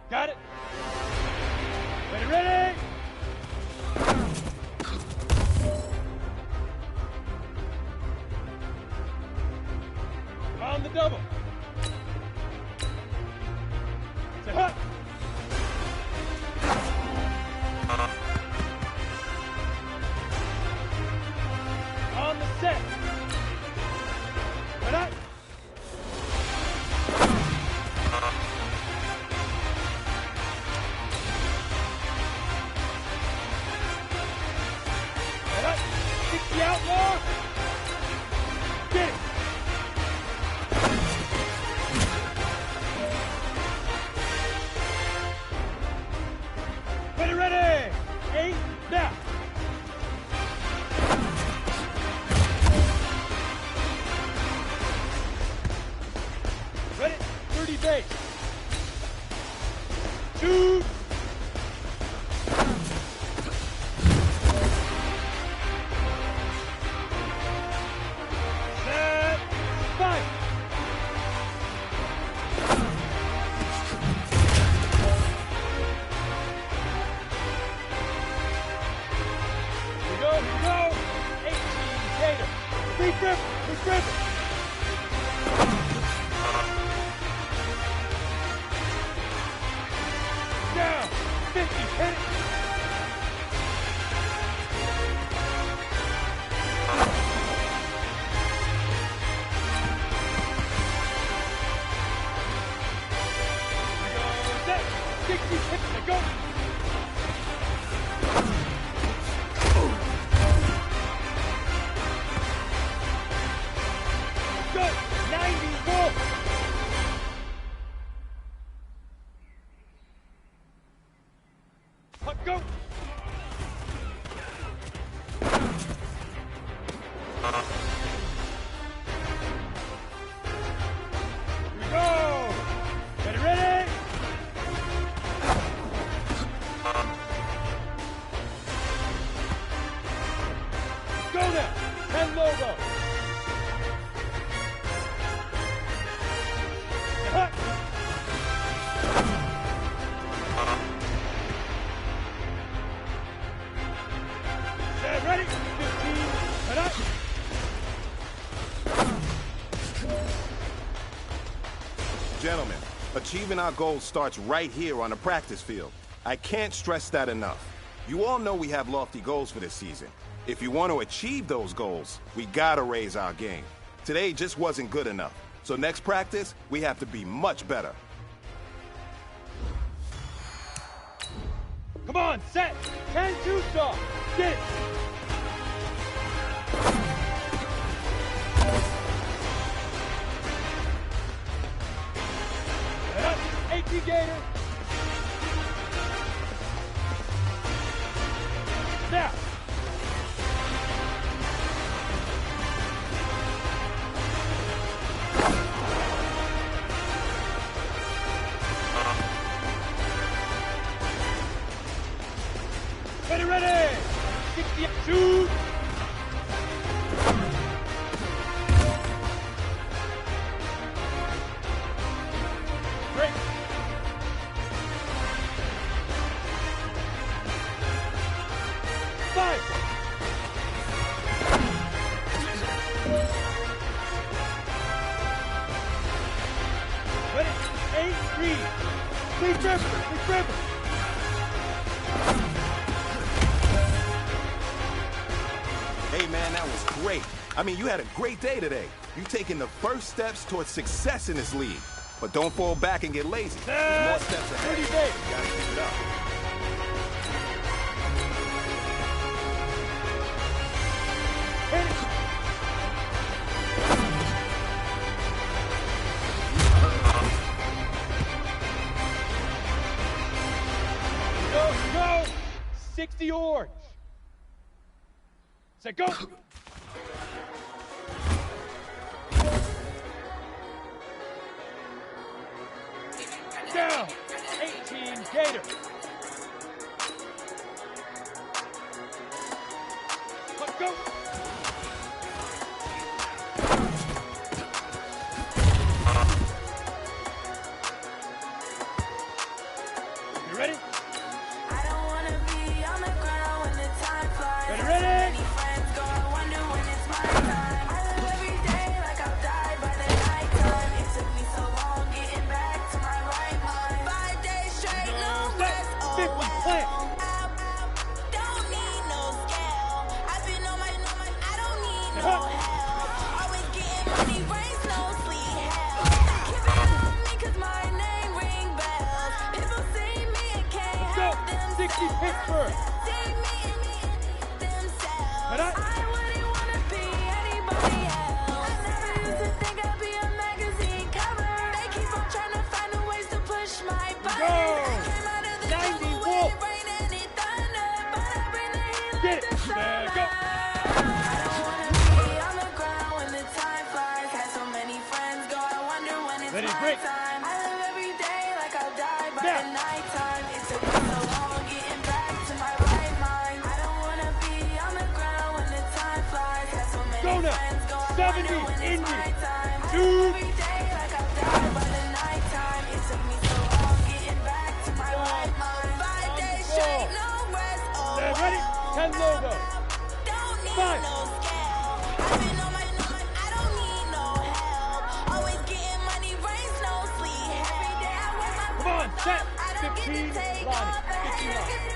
Got it. Ready? On the double. Say hut. On the set. Right up. Right up. 60 outlaw. Get it. Ready. 8 now. Ready, 30 base. 2. Set, fight. Here we go. 18 Gator. Leaf river. Down, 50, hit it. Set, 60, hit it, go. Good, 94. Go! Here we go! Ready? Go now! 10 logo! Hut! Ready? 15, and up. Gentlemen, achieving our goals starts right here on the practice field. I can't stress that enough. You all know we have lofty goals for this season. If you want to achieve those goals, we gotta raise our game. Today just wasn't good enough. So next practice, we have to be much better. Come on, set. 10-2 star. Get it. And up. 18 Gator. Now. Ready! 62. Break. Five. Ready? 8-3. Leaf river. Hey man, that was great. I mean, you had a great day today. You've taken the first steps towards success in this league. But don't fall back and get lazy. There's more steps ahead. You gotta keep it up. Go! 60 orange. Set, go! Down! 18 Gator. Let's go! plant. Don't need no scale. I've been on my, I don't need no help. Always getting money, raise no sleep. Hell, keep it on me 'cause my name ring bells. People see me and can't help themselves. 60 Pittsburgh. See me and themselves. Right. I wouldn't wanna be anybody else. I never used to think I'd be a magazine cover. They keep on trying to find a ways to push my buttons. I came out of the 90 jungle Wolf. with it rain and it thunder, but I bring the heat like Get it. the sun. Go. I don't wanna be on the ground when the time flies. Had so many friends go, I wonder when it's Let it my break. time. I live every day like I'll die by Now. the nighttime. It took me so long getting back to my right mind. I don't wanna be on the ground when the time flies. Had so many Go now. friends go, I 70 wonder when it's Indy. my time. I Dude. live every day like I'll die by the nighttime. It took me so long getting back to my right mind. 5 days straight, no rest. Oh, Stand ready. 10 logo. don't need 5. no scale. I've been on my, I don't need no help. Always getting money, raise no sleep. Every day I wear my Come on, set. I don't get 15 to take Lonnie. off. 15 Lonnie.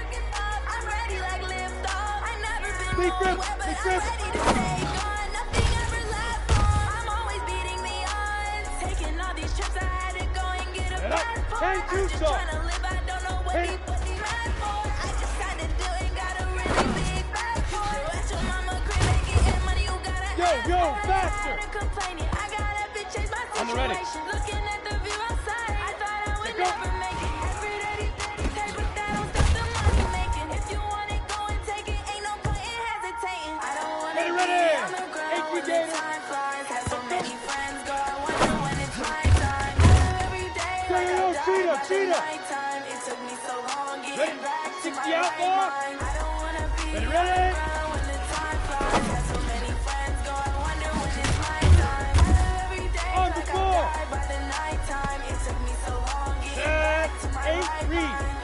I'm ready like lift off. I never been Big grip, nowhere, but big I'm grip. ready to stay gone. Nothing ever lasts long. I'm always beating the odds. Taking all these trips, I had to go and get a Get up. passport. 10 I'm just Tucson. trying to live, I don't know what Hit he it. put me mad for. I just had to do it, got a really big bag for it. At your mama crib and getting money, you gotta Yo, ask yo, for it. faster. I had to complaining, I gotta bitch change my On the ready. situation. Looking at the view outside, I thought I would Go. never make it. Every day these things take, but that don't stop the money making. If you want it, go and take it. Ain't no point in hesitating. I don't wanna Ready, be ready. on the ground HP when the Gator. time flies. Had so many friends go, I wonder when it's my time. I live every day like Yo, I'll die cheetah, by the cheetah. nighttime. It took me so long Ready. getting back to 60 my outlaw. right mind. I don't wanna be Ready, on ready. the ground when the time flies. Had so many friends go, I wonder when it's my time. I live every day On the like floor. I'll die by the nighttime. It took me so long getting Set. back to my 8 right read. mind.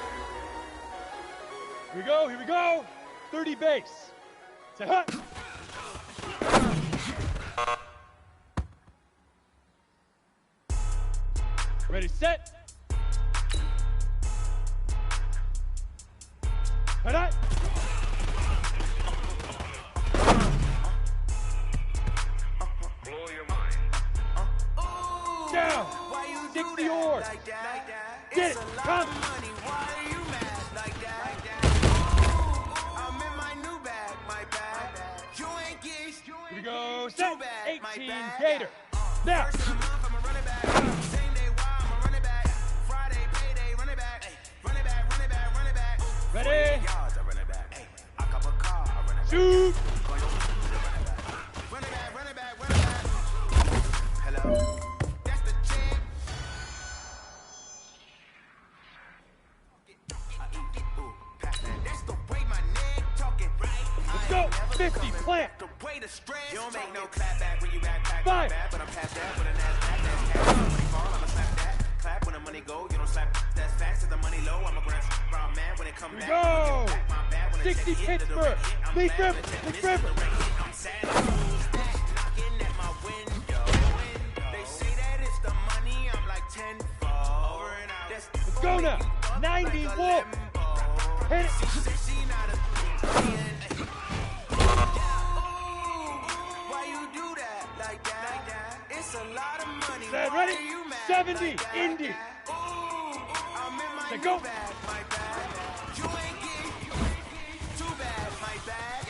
Here we go, here we go. 30 base. Say hut. Ready, set. Head up. Down. 60 oars. Get it. Come. Here we go. Set. 18 Gator. Now. Ready. Shoot. Let's go. 50 plant. You don't make no clap back when you back 5. but I'm past that with a Nasdaq. That's cash. When money fall, I'ma slap that. Clap when the money go, you don't slap. That's facts. If the money low, I'm a grand round man when it come Here we back. go. Back my bag when the 60 check hit, Pittsburgh. I'm Big glad River. the check Big missed River. the rate. I'm sad. Who's that knocking at my window? They say that it's the money. I'm like tenfold. Over and out. Let's go now. 90 Wolf. Hit it. Why you do that like that? It's a lot of money. Set, Why ready. are you mad 70 like that? Indy. Ooh, I'm in my Say new go. bag, my bag. You ain't getting too bad, my bag.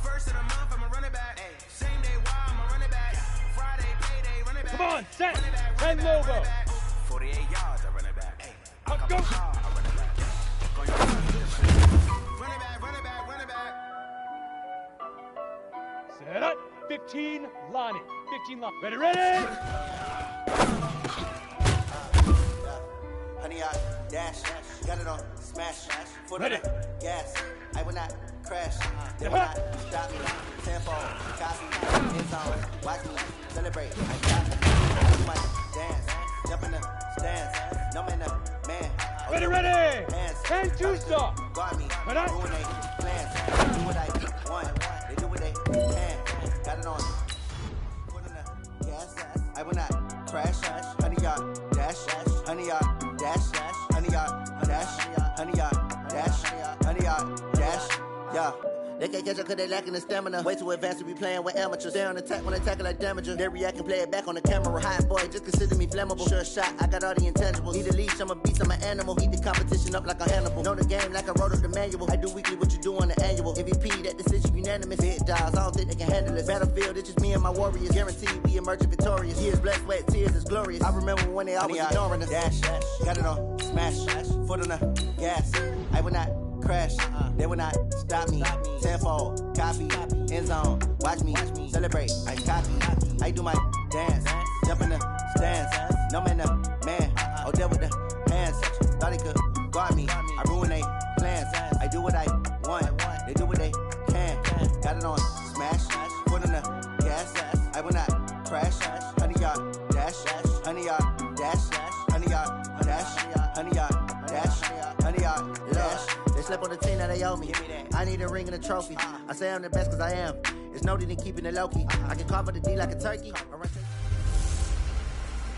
First of the month, I'ma run it back. Same day, why I'ma run it back. Friday, payday, run it back. Come on, set. Run it back, 10 run it back, logo. run it back. 48 yards, I run it back. I Up, got go. my car, I run it back. Run it back, run it back, run it back. Set up. 15 Lonnie. 15 Lonnie. Ready, ready. Honey, I dash, got it on smash, foot on Ready. the gas. I will not crash, they will not stop me. Tenfold, copy, it's on. Watch me celebrate. I got it. I do my dance, jump in the stands, numb in the man. Ready, ready. Hands, 10 Tucson. guard me, Ready. ruin they plans. Do what I want, they do what they can. Got it on. Foot on the gas, I will not crash, honey, y'all dash, honey, y'all dash, honey, y'all dash, honey, y'all Yeah. They can't catch up cause they lacking the stamina. Way too advanced to be playing with amateurs. They on attack when they tackle like damager. They react and play it back on the camera. Hot boy, just consider me flammable. Sure shot, I got all the intangibles. Need a leash, I'm a beast, I'm an animal. Heat the competition up like a Hannibal. Know the game like I wrote up the manual. I do weekly what you do on the annual. MVP, that decision unanimous. Hit dials, I don't think they can handle it. Battlefield, it's just me and my warriors. Guaranteed we emerging victorious. Years, blood, sweat, tears, is glorious. I remember when they always ignoring us. Dash, got it on, smash, foot on the gas. I will not crash, they will not stop me. Tenfold, copy, end zone, watch me celebrate. I copy, I do my dance, jump in the stands. No man, man, oh there with the hands. Thought he could guard me, I ruin they plans. I do what I want, they do what they can. Got it on, smash, foot on the gas. I will not crash, 100-yard dash, 100-yard dash, 100-yard dash, 100-yard dash, 100-yard dash. They slept on the team that they owe me. I need a ring and a trophy. I say I'm the best cause I am. It's noted in keeping it low-key. I can carve the D like a turkey.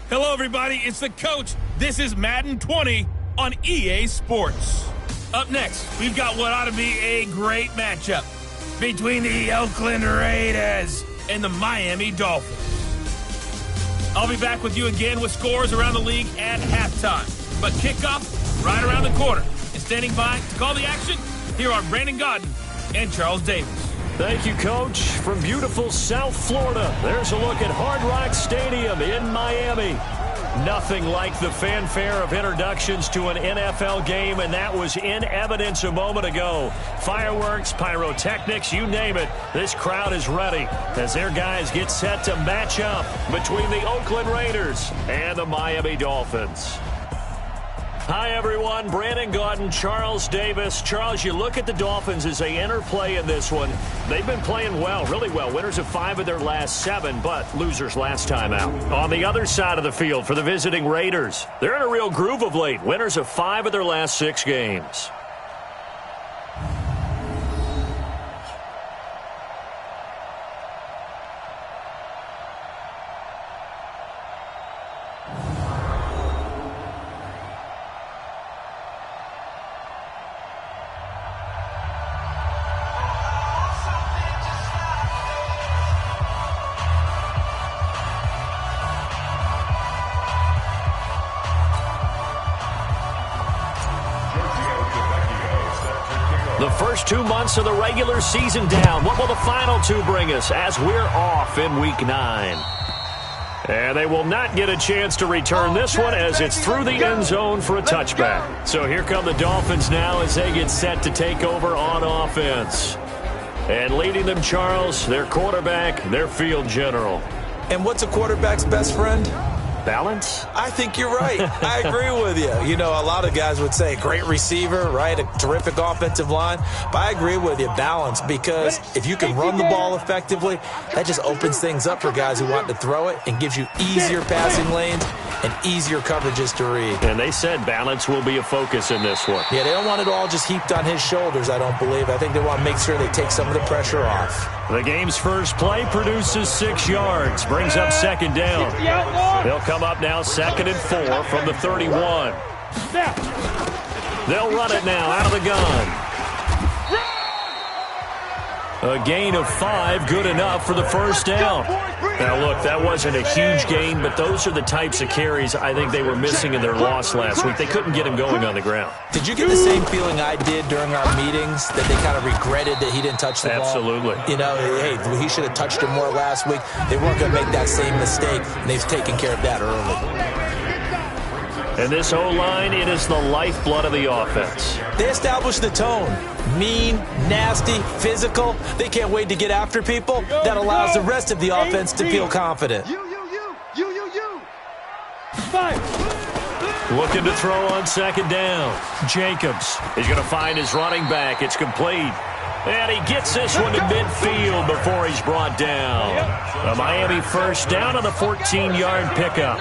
Hello, everybody. It's the coach. This is Madden 20 on EA Sports. Up next, we've got what ought to be a great matchup between the Oakland Raiders and the Miami Dolphins. I'll be back with you again with scores around the league at halftime. But kickoff right around the corner. And standing by to call the action, here are Brandon Godden and Charles Davis. Thank you, Coach. From beautiful South Florida, there's a look at Hard Rock Stadium in Miami. Nothing like the fanfare of introductions to an NFL game, and that was in evidence a moment ago. Fireworks, pyrotechnics, you name it. This crowd is ready as their guys get set to match up between the Oakland Raiders and the Miami Dolphins. Hi, everyone. Brandon Godden, Charles Davis. Charles, you look at the Dolphins as they interplay in this one. They've been playing well, really well. Winners of 5 of their last 7, but losers last time out. On the other side of the field for the visiting Raiders, they're in a real groove of late. Winners of 5 of their last 6 games. The first 2 months of the regular season down. What will the final 2 bring us as we're off in Week 9? And they will not get a chance to return this one as it's through the end zone for a touchback. So here come the Dolphins now as they get set to take over on offense. And leading them, Charles, their quarterback, their field general. And what's a quarterback's best friend? Balance? I think you're right. I agree with you. You know, a lot of guys would say great receiver, right? A terrific offensive line. But I agree with you, balance, because if you can run the ball effectively, that just opens things up for guys who want to throw it and gives you easier passing lanes and easier coverages to read. And they said balance will be a focus in this one. Yeah, they don't want it all just heaped on his shoulders, I don't believe. I think they want to make sure they take some of the pressure off. The game's first play produces 6 yards, brings up second down. They'll come up now 2nd and 4 from the 31. They'll run it now out of the gun. A gain of 5, good enough for the first down. Now, look, that wasn't a huge gain, but those are the types of carries I think they were missing in their loss last week. They couldn't get him going on the ground. Did you get the same feeling I did during our meetings, that they kind of regretted that he didn't touch the ball? Absolutely. You know, hey, he should have touched it more last week. They weren't going to make that same mistake, and they've taken care of that early. And this O-line, it is the lifeblood of the offense. They established the tone. Mean, nasty, physical. They can't wait to get after people. That allows the rest of the offense to feel confident. You. 5. Looking to throw on second down. Jacobs is going to find his running back. It's complete. And he gets this one to midfield before he's brought down. A Miami first down on the 14-yard pickup.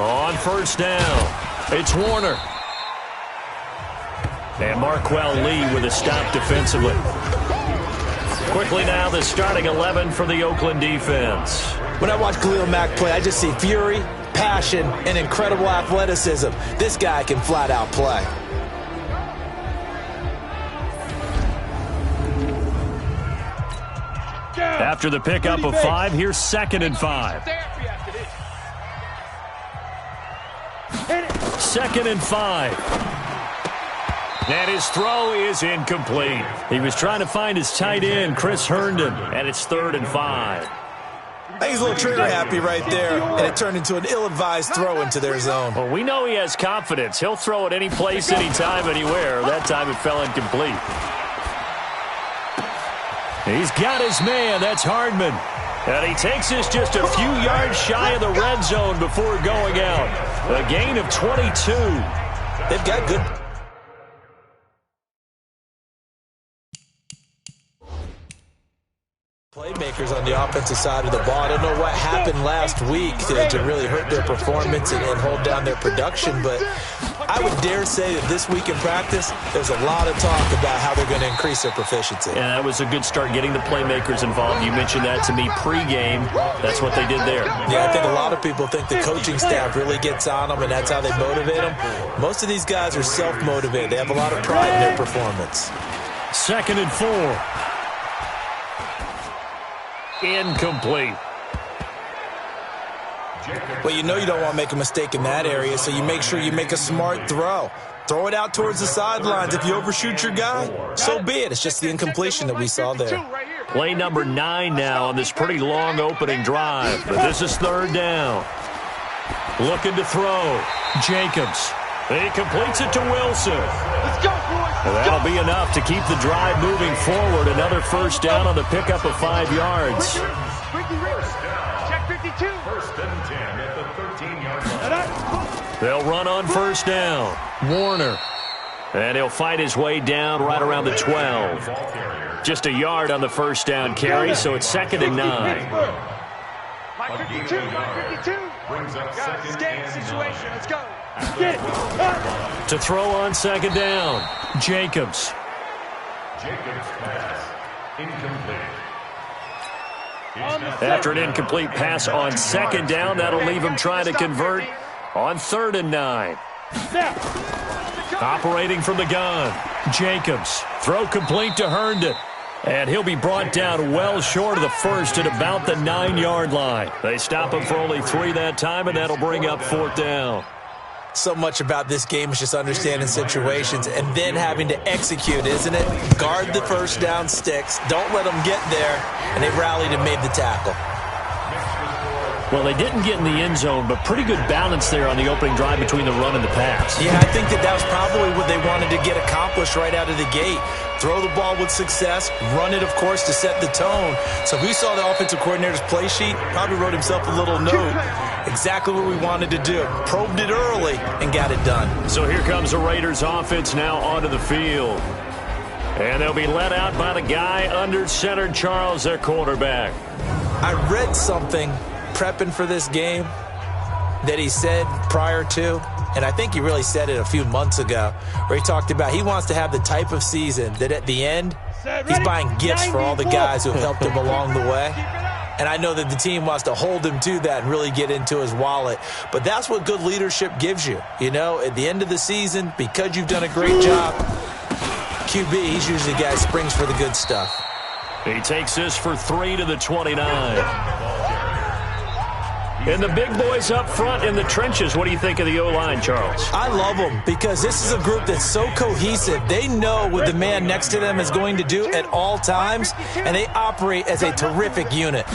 On first down, it's Warner. And Marquell Lee with a stop defensively. Quickly now, the starting 11 for the Oakland defense. When I watch Khalil Mack play, I just see fury, passion, and incredible athleticism. This guy can flat out play. After the pickup of 5, here's 2nd and 5. 2nd and 5. And his throw is incomplete. He was trying to find his tight end, Chris Herndon, and it's 3rd and 5. I think he's a little trigger happy right there, and it turned into an ill-advised throw into their zone. Well, we know he has confidence. He'll throw it any place, anytime, anywhere. That time it fell incomplete. He's got his man. That's Hardman. And he takes this just a few yards shy of the red zone before going out. A gain of 22. They've got good playmakers on the offensive side of the ball. I don't know what happened last week to really hurt their performance and hold down their production, but I would dare say that this week in practice, there's a lot of talk about how they're going to increase their proficiency. Yeah, that was a good start, getting the playmakers involved. You mentioned that to me pregame. That's what they did there. Yeah, I think a lot of people think the coaching staff really gets on them, and that's how they motivate them. Most of these guys are self-motivated. They have a lot of pride in their performance. 2nd and 4. Incomplete. Well, you know you don't want to make a mistake in that area, so you make sure you make a smart throw. Throw it out towards the sidelines. If you overshoot your guy, so be it. It's just the incompletion that we saw there. Play number 9 now on this pretty long opening drive. But this is 3rd down. Looking to throw. Jacobs. He completes it to Wilson. Let's go, boys. And that'll be enough to keep the drive moving forward. Another 1st down on the pickup of 5 yards. Check 52. 1st and 10 at the 13-yard line. They'll run on 1st down. Warner. And he'll fight his way down right around the 12. Just a yard on the 1st down carry, so it's 2nd and 9. My 52, my 52. Brings up Guys, 2nd game and situation. 9. Let's go. To throw on 2nd down. Jacobs. Jacobs pass. Incomplete. After an incomplete pass on 2nd down, that'll leave him trying to convert on 3rd and 9. Operating from the gun. Jacobs. Throw complete to Herndon. And he'll be brought down well short of the 1st at about the 9-yard line. They stop him for only 3 that time, and that'll bring up 4th down. So much about this game is just understanding situations and then having to execute, isn't it? Guard the 1st down sticks. Don't let them get there. And they rallied and made the tackle. Well, they didn't get in the end zone, but pretty good balance there on the opening drive between the run and the pass. Yeah, I think that was probably what they wanted to get accomplished right out of the gate. Throw the ball with success, run it, of course, to set the tone. So if we saw the offensive coordinator's play sheet, probably wrote himself a little note. Exactly what we wanted to do. Probed it early and got it done. So here comes the Raiders offense now onto the field. And they'll be led out by the guy under center, Charles, their quarterback. I read something prepping for this game that he said prior to, and I think he really said it a few months ago, where he talked about he wants to have the type of season that at the end, he's buying gifts for all the guys who have helped him along the way. And I know that the team wants to hold him to that and really get into his wallet. But that's what good leadership gives you. You know, at the end of the season, because you've done a great job, QB, he's usually the guy who springs for the good stuff. He takes this for 3 to the 29. And the big boys up front in the trenches. What do you think of the O-line, Charles? I love them because this is a group that's so cohesive. They know what the man next to them is going to do at all times, and they operate as a terrific unit.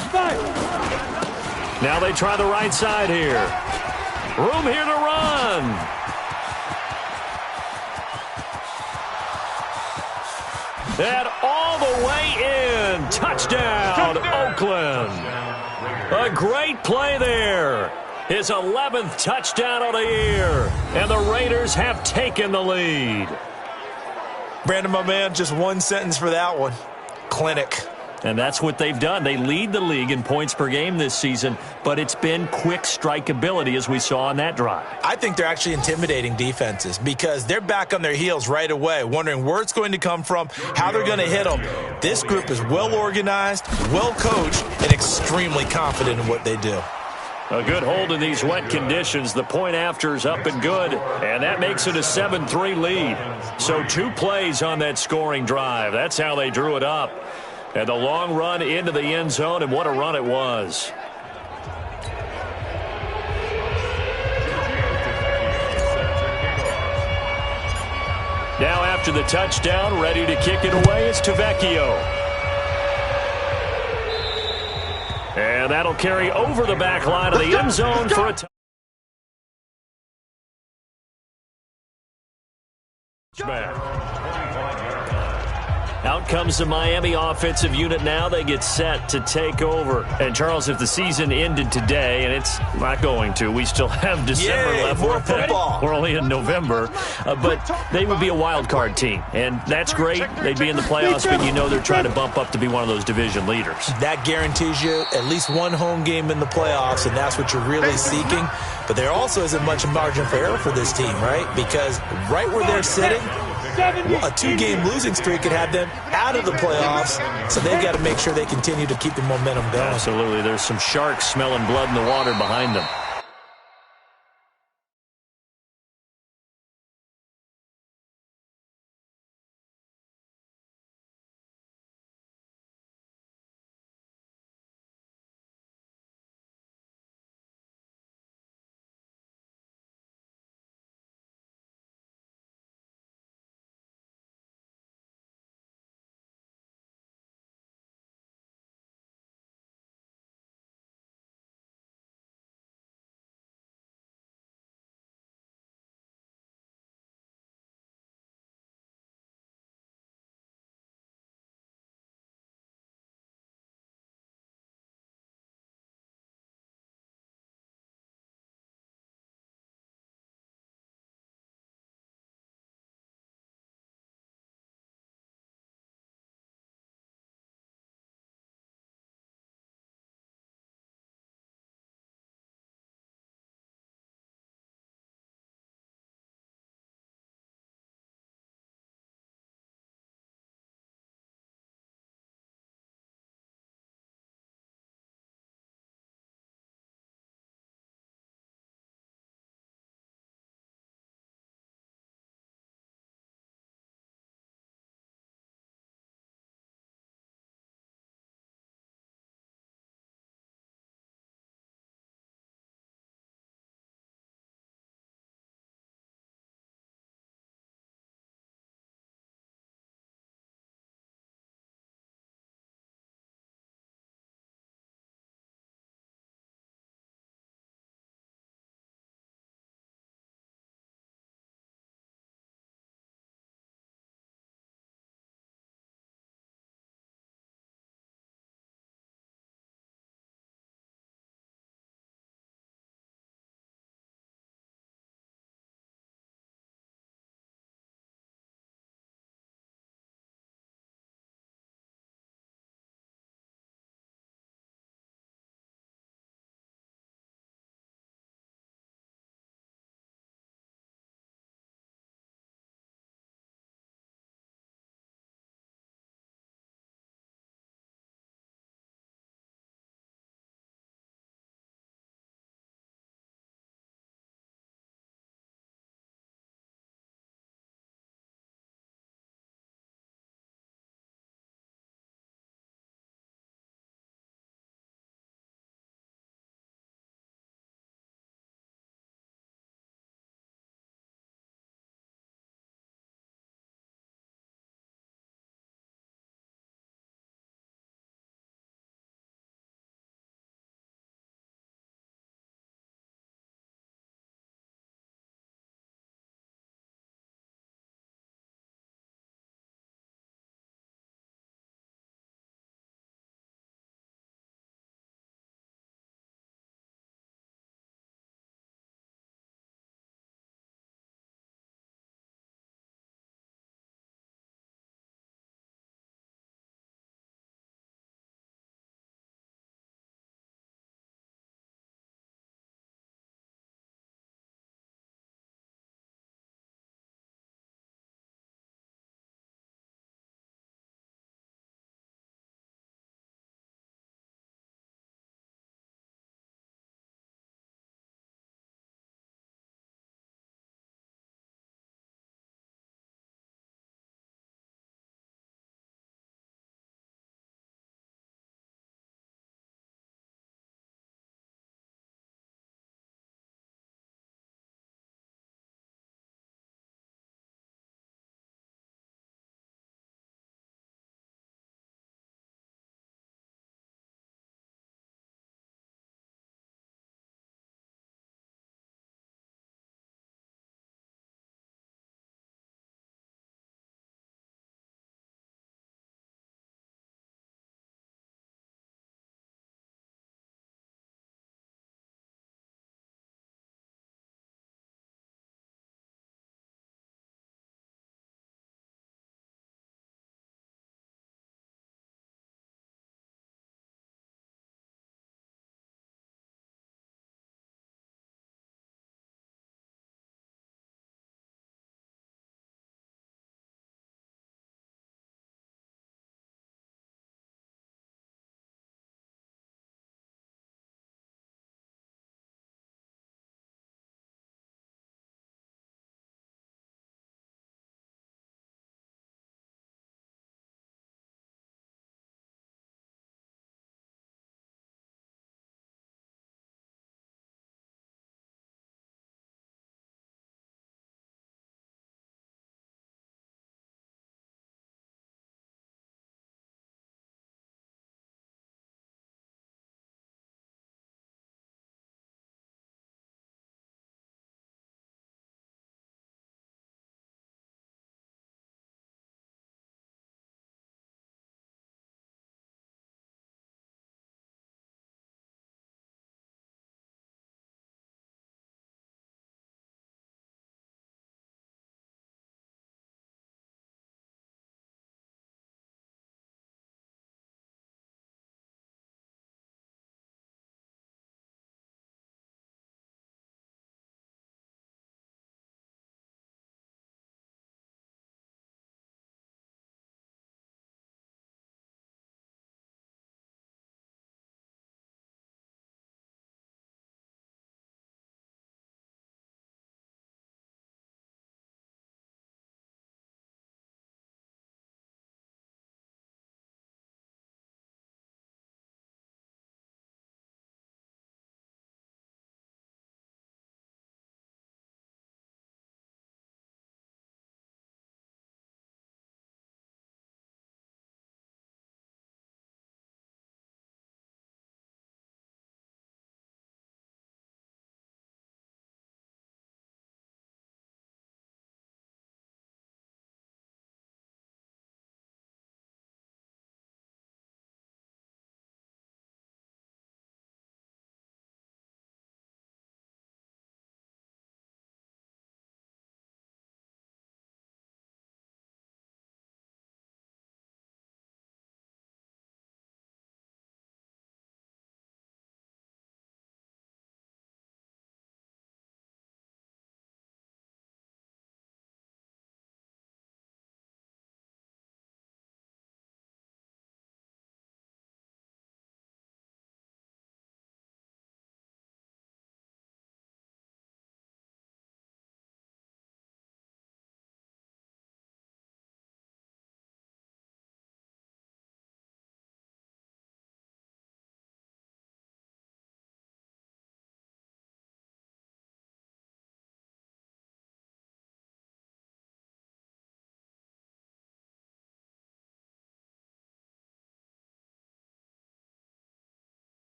Now they try the right side here. Room here to run. And all the way in. Touchdown, Oakland. A great play there. His 11th touchdown of the year. And the Raiders have taken the lead. Brandon, my man, just one sentence for that one. Clinic. And that's what they've done. They lead the league in points per game this season, but it's been quick strikeability as we saw on that drive. I think they're actually intimidating defenses because they're back on their heels right away, wondering where it's going to come from, how they're going to hit them. This group is well organized, well coached, and extremely confident in what they do. A good hold in these wet conditions. The point after is up and good, and that makes it a 7-3 lead. So 2 plays on that scoring drive. That's how they drew it up. And the long run into the end zone, and what a run it was. Now after the touchdown, ready to kick it away, it's Tavecchio. And that'll carry over the back line of the end zone for a touchback. Out comes the Miami offensive unit now. They get set to take over. And, Charles, if the season ended today, and it's not going to, we still have December left. More football. We're only in November. But they would be a wild card team. And that's great. They'd be in the playoffs, but you know they're trying to bump up to be one of those division leaders. That guarantees you at least one home game in the playoffs, and that's what you're really seeking. But there also isn't much margin for error for this team, right? Because right where they're sitting, a 2-game losing streak could have them out of the playoffs, so they've got to make sure they continue to keep the momentum going. Absolutely. There's some sharks smelling blood in the water behind them.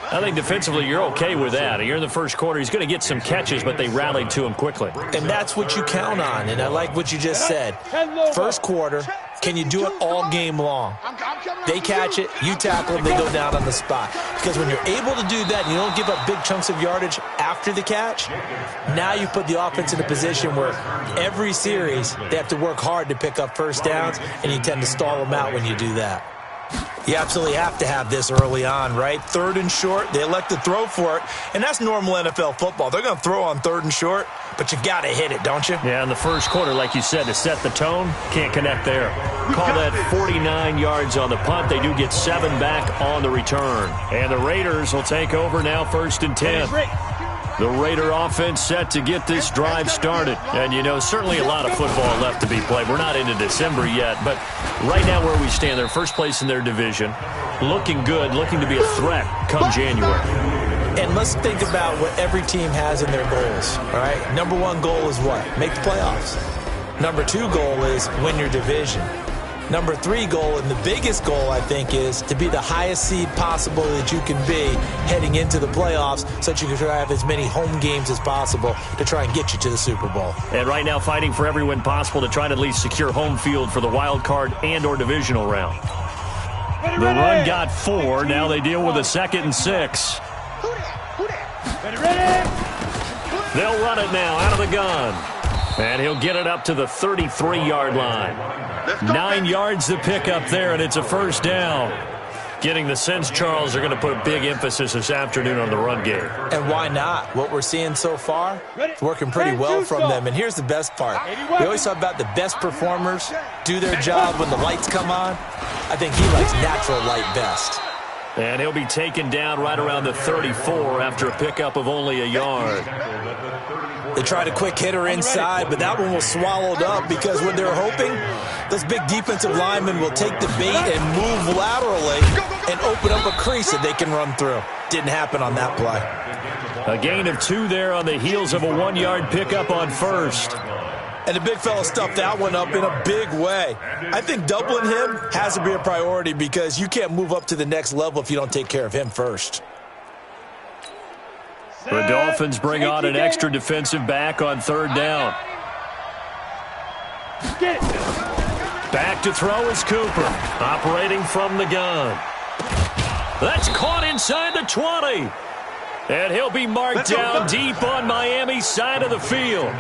I think defensively you're okay with that. You're in the first quarter. He's going to get some catches, but they rallied to him quickly. And that's what you count on, and I like what you just said. First quarter, can you do it all game long? They catch it, you tackle them, they go down on the spot. Because when you're able to do that and you don't give up big chunks of yardage after the catch, now you put the offense in a position where every series they have to work hard to pick up first downs, and you tend to stall them out when you do that. You absolutely have to have this early on, right? 3rd and short, they elect to throw for it, and that's normal NFL football. They're going to throw on 3rd and short, but you got to hit it, don't you? Yeah, in the first quarter, like you said, to set the tone, can't connect there. Call that 49 yards on the punt. They do get 7 back on the return. And the Raiders will take over now, 1st and 10. The Raider offense set to get this drive started. And, you know, certainly a lot of football left to be played. We're not into December yet, but right now where we stand, they're first place in their division. Looking good, looking to be a threat come January. And let's think about what every team has in their goals, all right? Number 1 goal is what? Make the playoffs. Number 2 goal is win your division. Number 3 goal, and the biggest goal, I think, is to be the highest seed possible that you can be heading into the playoffs so that you can try to have as many home games as possible to try and get you to the Super Bowl. And right now fighting for every win possible to try to at least secure home field for the wild card and or divisional round. The run got 4. Now they deal with a 2nd and 6. They'll run it now out of the gun. And he'll get it up to the 33-yard line. 9 yards to pick up there, and it's a first down. Getting the sense, Charles, they're going to put a big emphasis this afternoon on the run game. And why not? What we're seeing so far, it's working pretty well from them. And here's the best part. We always talk about the best performers do their job when the lights come on. I think he likes natural light best. And he'll be taken down right around the 34 after a pickup of only a yard. They tried a quick hitter inside, but that one was swallowed up because when they're hoping, those big defensive linemen will take the bait and move laterally and open up a crease that they can run through. Didn't happen on that play. A gain of 2 there on the heels of a 1-yard pickup on first. And the big fella stuffed that one up in a big way. I think doubling him has to be a priority because you can't move up to the next level if you don't take care of him first. The Dolphins bring on an extra defensive back on 3rd down. Back to throw is Cooper, operating from the gun. That's caught inside the 20. And he'll be marked down deep on Miami's side of the field.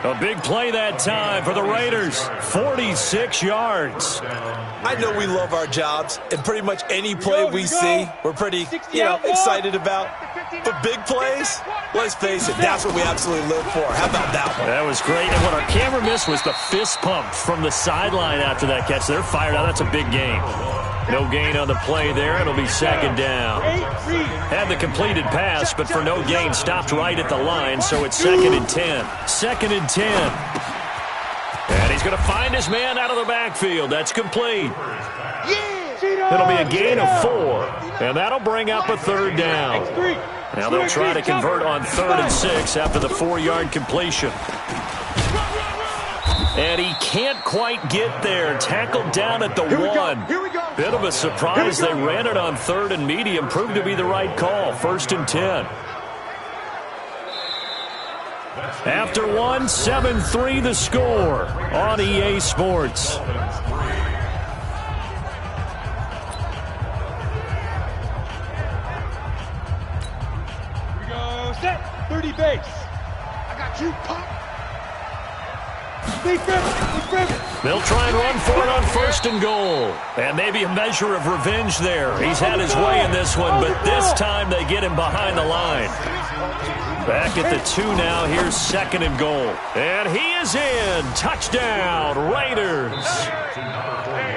A big play that time for the Raiders, 46 yards. I know we love our jobs, and pretty much any play we see, we're pretty, excited about. But big plays, let's face it, that's what we absolutely live for. How about that one? That was great, and what our camera missed was the fist pump from the sideline after that catch. They're fired out. That's a big gain. No gain on the play there. It'll be 2nd down. Had the completed pass, but for no gain, stopped right at the line, so it's 2nd and 10. 2nd and 10. And he's going to find his man out of the backfield. That's complete. It'll be a gain of 4, and that'll bring up a 3rd down. Now they'll try to convert on 3rd and 6 after the 4-yard completion. And he can't quite get there. Tackled down at the 1. Bit of a surprise. They ran it on 3rd and medium. Proved to be the right call. 1st and 10. After 1, 7-3 the score on EA Sports. Here we go. Set. 30 base. I got you, pump. They'll try and run for it on 1st and goal. And maybe a measure of revenge there. He's had his way in this one, but this time they get him behind the line. Back at the 2 now. Here's 2nd and goal. And he is in. Touchdown, Raiders.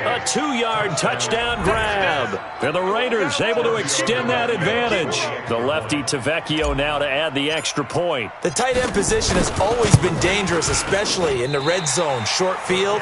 A 2-yard touchdown grab. And the Raiders able to extend that advantage. The lefty Tavecchio now to add the extra point. The tight end position has always been dangerous, especially in the red zone, short field.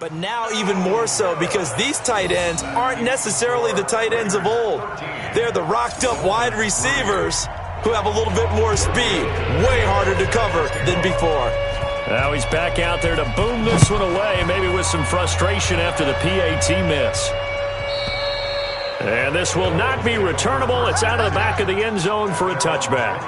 But now even more so because these tight ends aren't necessarily the tight ends of old. They're the rocked-up wide receivers who have a little bit more speed, way harder to cover than before. Now he's back out there to boom this one away, maybe with some frustration after the PAT miss. And this will not be returnable. It's out of the back of the end zone for a touchback.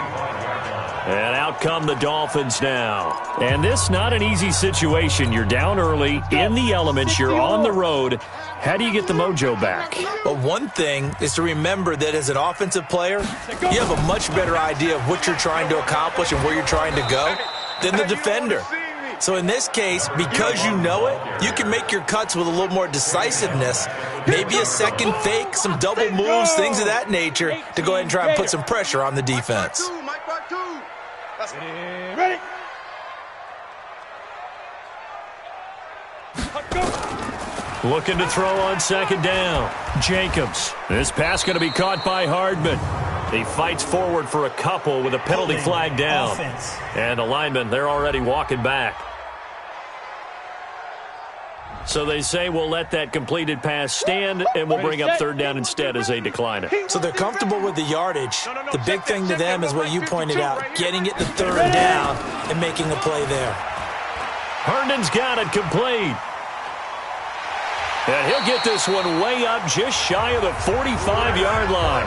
And out come the Dolphins now. And this not an easy situation. You're down early, in the elements, you're on the road. How do you get the mojo back? But one thing is to remember that as an offensive player, you have a much better idea of what you're trying to accomplish and where you're trying to go than the defender. So in this case, because you know it, you can make your cuts with a little more decisiveness, maybe a second fake, some double moves, things of that nature, to go ahead and try and put some pressure on the defense. Ready? Looking to throw on second down. Jacobs. This pass going to be caught by Hardman. He fights forward for a couple with a penalty flag down. And the linemen, they're already walking back. So they say we'll let that completed pass stand, and we'll bring up third down instead as they decline it. So they're comfortable with the yardage. The big thing to them is what you pointed out, getting it to third down and making a play there. Herndon's got it complete. And he'll get this one way up just shy of the 45-yard line.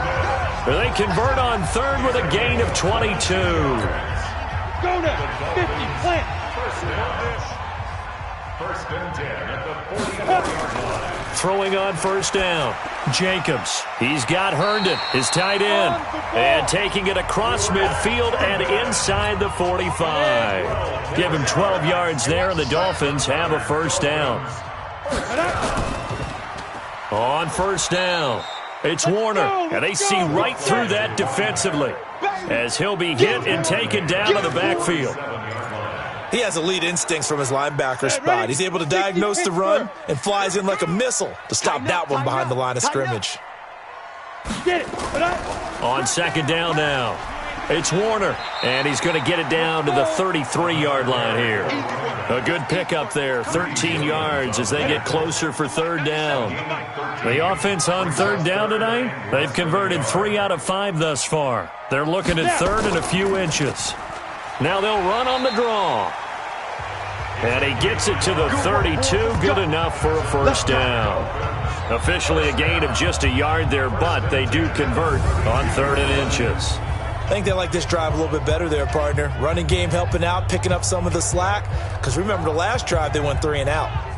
They convert on third with a gain of 22. Go now, 50, plant. First and 10 at the 44-yard line. Throwing on first down. Jacobs. He's got Herndon, his tight end. And taking it across midfield and inside the 45. Give him 12 yards there, and the Dolphins have a first down. On first down, it's Warner, and they see right through that defensively as he'll be hit and taken down to the backfield. He has elite instincts from his linebacker spot. He's able to diagnose the run and flies in like a missile to stop that one behind the line of scrimmage. Get it. On second down now, it's Warner, and he's going to get it down to the 33-yard line here. A good pickup there, 13 yards as they get closer for third down. The offense on third down tonight, they've converted 3 out of 5 thus far. They're looking at third and a few inches. Now they'll run on the draw. And he gets it to the 32, good enough for a first down. Officially a gain of just a yard there, but they do convert on third and inches. I think they like this drive a little bit better there, partner. Running game helping out, picking up some of the slack. Because remember the last drive, they went 3 and out.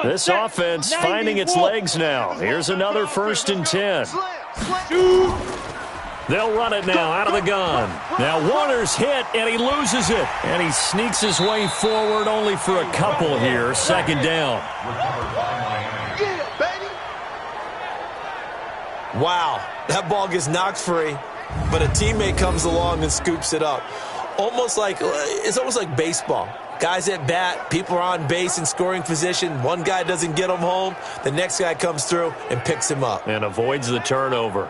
This offense finding its legs now. Here's another 1st and 10. They'll run it now out of the gun. Now Warner's hit, and he loses it. And he sneaks his way forward only for a couple here. 2nd down. Wow, that ball gets knocked free, but a teammate comes along and scoops it up. It's almost like baseball. Guys at bat, people are on base in scoring position. One guy doesn't get him home. The next guy comes through and picks him up. And avoids the turnover.